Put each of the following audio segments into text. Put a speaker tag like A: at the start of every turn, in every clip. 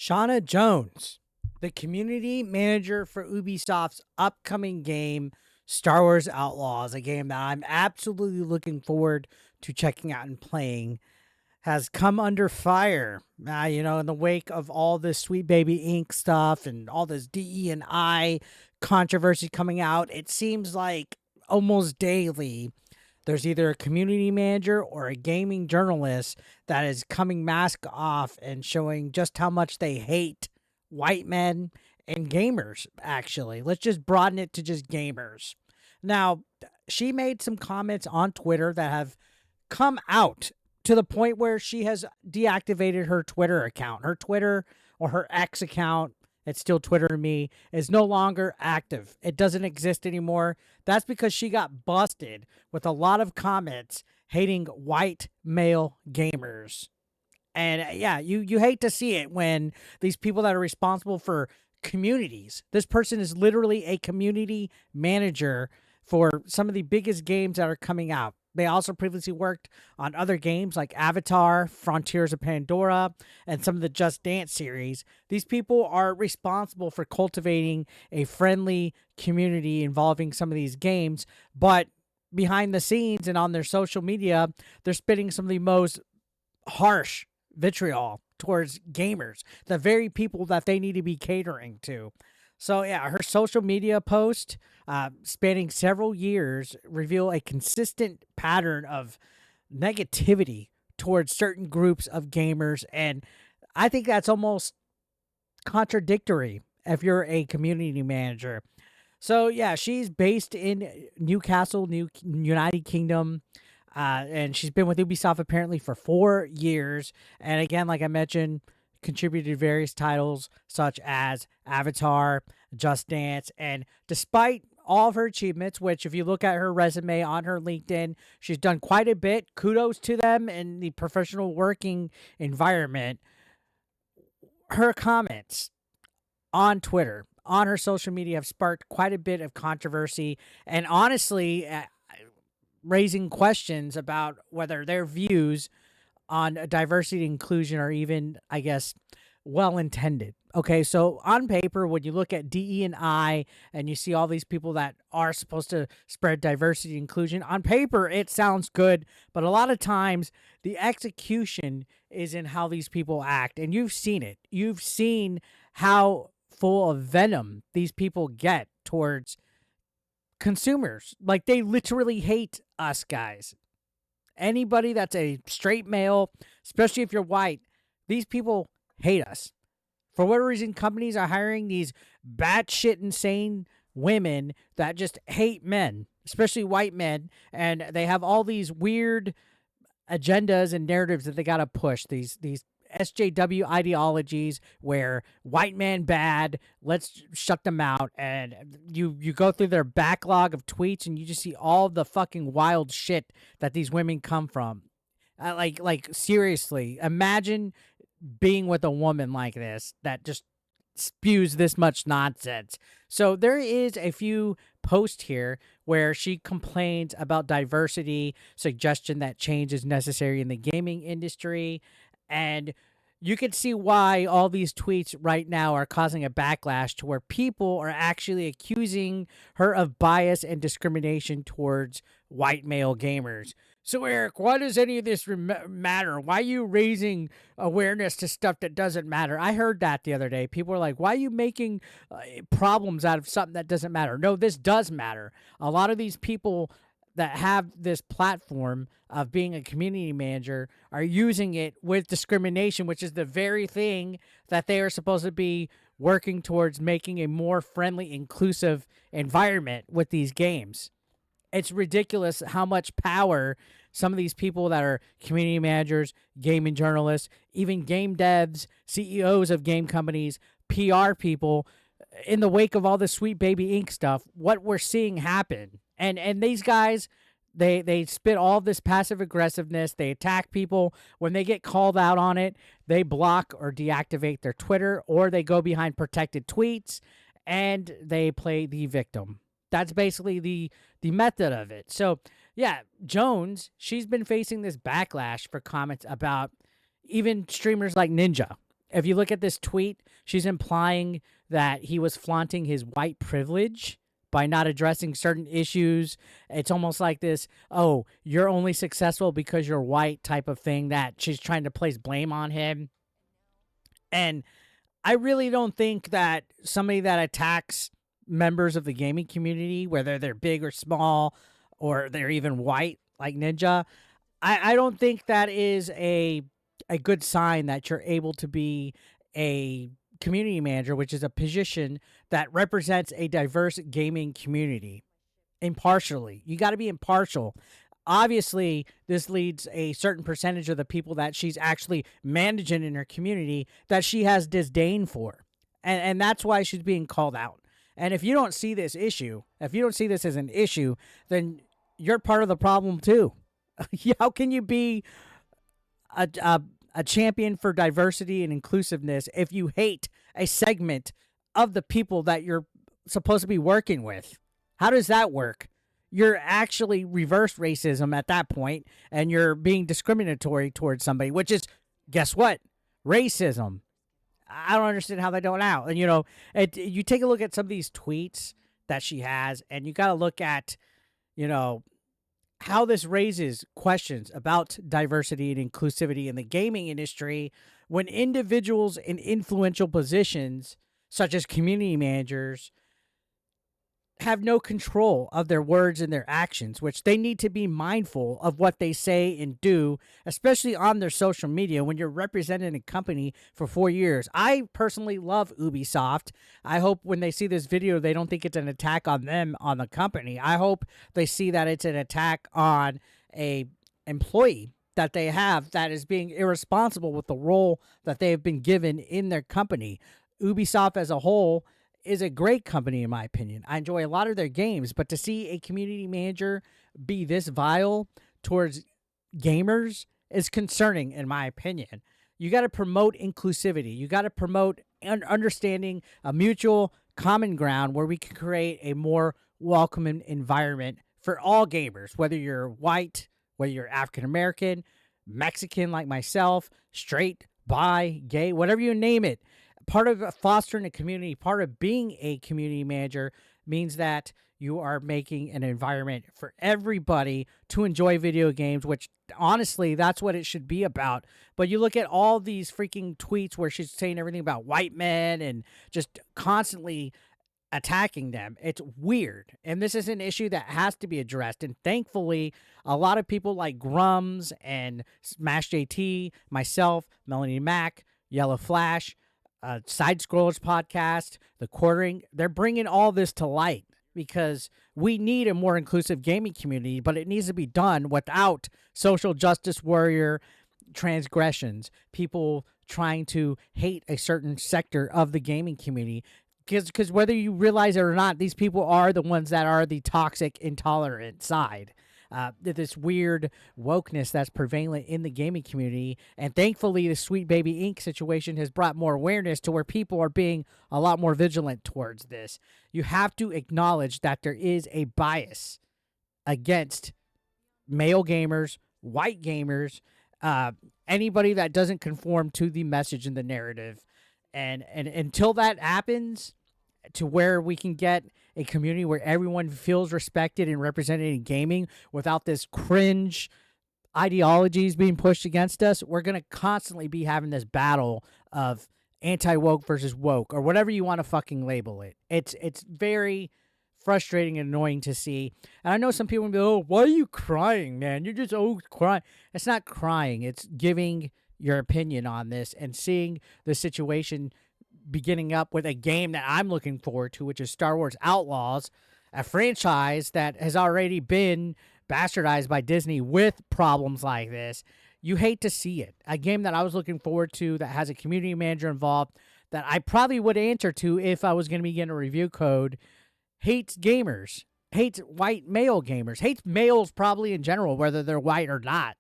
A: Shauna Jones, the community manager for Ubisoft's upcoming game, Star Wars Outlaws, a game that I'm absolutely looking forward to checking out and playing, has come under fire. In the wake of all this Sweet Baby Inc. stuff and all this DE and I controversy coming out, it seems like almost daily there's either a community manager or a gaming journalist that is coming mask off and showing just how much they hate white men and gamers, actually. Let's just broaden it to just gamers. Now, she made some comments on Twitter that have come out to the point where she has deactivated her Twitter account. Her Twitter or her X account, it's still Twitter to me, is no longer active. It doesn't exist anymore. That's because she got busted with a lot of comments hating white male gamers. And yeah, you hate to see it when these people that are responsible for communities, this person is literally a community manager for some of the biggest games that are coming out. They also previously worked on other games like Avatar, Frontiers of Pandora, and some of the Just Dance series. These people are responsible for cultivating a friendly community involving some of these games, but behind the scenes and on their social media, they're spitting some of the most harsh vitriol towards gamers, the very people that they need to be catering to. So yeah, her social media post, spanning several years, reveal a consistent pattern of negativity towards certain groups of gamers, and I think that's almost contradictory if you're a community manager. So yeah, she's based in Newcastle, United Kingdom. And she's been with Ubisoft apparently for 4 years. And again, like I mentioned, contributed to various titles such as Avatar, Just Dance. And despite all of her achievements, which if you look at her resume on her LinkedIn, she's done quite a bit. Kudos to them in the professional working environment. Her comments on Twitter, on her social media, have sparked quite a bit of controversy. And honestly, raising questions about whether their views on diversity and inclusion are even, I guess, well intended. Okay, so on paper, when you look at DE and I and you see all these people that are supposed to spread diversity and inclusion, on paper it sounds good, but a lot of times the execution is in how these people act. And you've seen it. You've seen how full of venom these people get towards consumers. Like, they literally hate us guys. Anybody that's a straight male, especially if you're white, these people hate us. For whatever reason, companies are hiring these batshit insane women that just hate men, especially white men, and they have all these weird agendas and narratives that they got to push. These SJW ideologies where white man bad, let's shut them out. And you go through their backlog of tweets and you just see all the fucking wild shit that these women come from. Like seriously, imagine being with a woman like this that just spews this much nonsense. So there is a few posts here where she complains about diversity, suggestion that change is necessary in the gaming industry. And you can see why all these tweets right now are causing a backlash to where people are actually accusing her of bias and discrimination towards white male gamers. So, Eric, why does any of this matter? Why are you raising awareness to stuff that doesn't matter? I heard that the other day. People are like, why are you making problems out of something that doesn't matter? No, this does matter. A lot of these people that have this platform of being a community manager are using it with discrimination, which is the very thing that they are supposed to be working towards, making a more friendly, inclusive environment with these games. It's ridiculous how much power some of these people that are community managers, gaming journalists, even game devs, CEOs of game companies, PR people, in the wake of all this Sweet Baby Inc. stuff, what we're seeing happen. And these guys, they spit all this passive aggressiveness. They attack people. When they get called out on it, they block or deactivate their Twitter, or they go behind protected tweets and they play the victim. That's basically the method of it. So yeah, Jones, she's been facing this backlash for comments about even streamers like Ninja. If you look at this tweet, she's implying that he was flaunting his white privilege by not addressing certain issues. It's almost like this, oh, you're only successful because you're white type of thing, that she's trying to place blame on him. And I really don't think that somebody that attacks members of the gaming community, whether they're big or small, or they're even white like Ninja, I don't think that is a good sign that you're able to be a community manager, which is a position that represents a diverse gaming community impartially. You got to be impartial. Obviously, this leads a certain percentage of the people that she's actually managing in her community that she has disdain for. And that's why she's being called out. And if you don't see this issue, if you don't see this as an issue, then you're part of the problem too. How can you be a champion for diversity and inclusiveness if you hate a segment of the people that you're supposed to be working with? How does that work? You're actually reverse racism at that point, and you're being discriminatory towards somebody, which is, guess what? Racism. I don't understand how they don't out. And, you take a look at some of these tweets that she has, and you got to look at, how this raises questions about diversity and inclusivity in the gaming industry when individuals in influential positions, such as community managers, have no control of their words and their actions, which they need to be mindful of what they say and do, especially on their social media when you're representing a company for 4 years. I personally love Ubisoft. I hope when they see this video, they don't think it's an attack on them, on the company. I hope they see that it's an attack on a employee that they have that is being irresponsible with the role that they have been given in their company. Ubisoft as a whole is a great company, in my opinion. I enjoy a lot of their games, but to see a community manager be this vile towards gamers is concerning, in my opinion. You got to promote inclusivity. You got to promote understanding a mutual common ground where we can create a more welcoming environment for all gamers, whether you're white, whether you're African American, Mexican like myself, straight, bi, gay, whatever you name it. Part of fostering a community, part of being a community manager means that you are making an environment for everybody to enjoy video games, which honestly, that's what it should be about. But you look at all these freaking tweets where she's saying everything about white men and just constantly attacking them. It's weird. And this is an issue that has to be addressed. And thankfully, a lot of people like Grums and Smash JT, myself, Melanie Mack, Yellow Flash, Side Scrollers podcast, The Quartering, they're bringing all this to light because we need a more inclusive gaming community, but it needs to be done without social justice warrior transgressions, people trying to hate a certain sector of the gaming community. Because whether you realize it or not, these people are the ones that are the toxic, intolerant side. This weird wokeness that's prevalent in the gaming community. And thankfully, the Sweet Baby Inc. situation has brought more awareness to where people are being a lot more vigilant towards this. You have to acknowledge that there is a bias against male gamers, white gamers, anybody that doesn't conform to the message and the narrative. And until that happens, to where we can get a community where everyone feels respected and represented in gaming without this cringe ideologies being pushed against us, we're going to constantly be having this battle of anti-woke versus woke, or whatever you want to fucking label it. It's very frustrating and annoying to see. And I know some people will be, oh, why are you crying, man? You're just crying. It's not crying. It's giving your opinion on this and seeing the situation beginning up with a game that I'm looking forward to, which is Star Wars Outlaws, a franchise that has already been bastardized by Disney with problems like this. You hate to see it. A game that I was looking forward to that has a community manager involved that I probably would answer to if I was going to be getting a review code, hates gamers, hates white male gamers, hates males probably in general, whether they're white or not.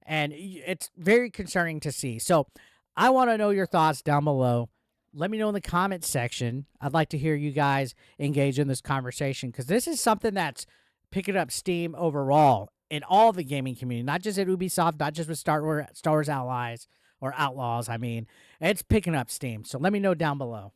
A: And it's very concerning to see. So I want to know your thoughts down below. Let me know in the comments section. I'd like to hear you guys engage in this conversation because this is something that's picking up steam overall in all the gaming community, not just at Ubisoft, not just with Star Wars Outlaws or Outlaws. I mean, it's picking up steam. So let me know down below.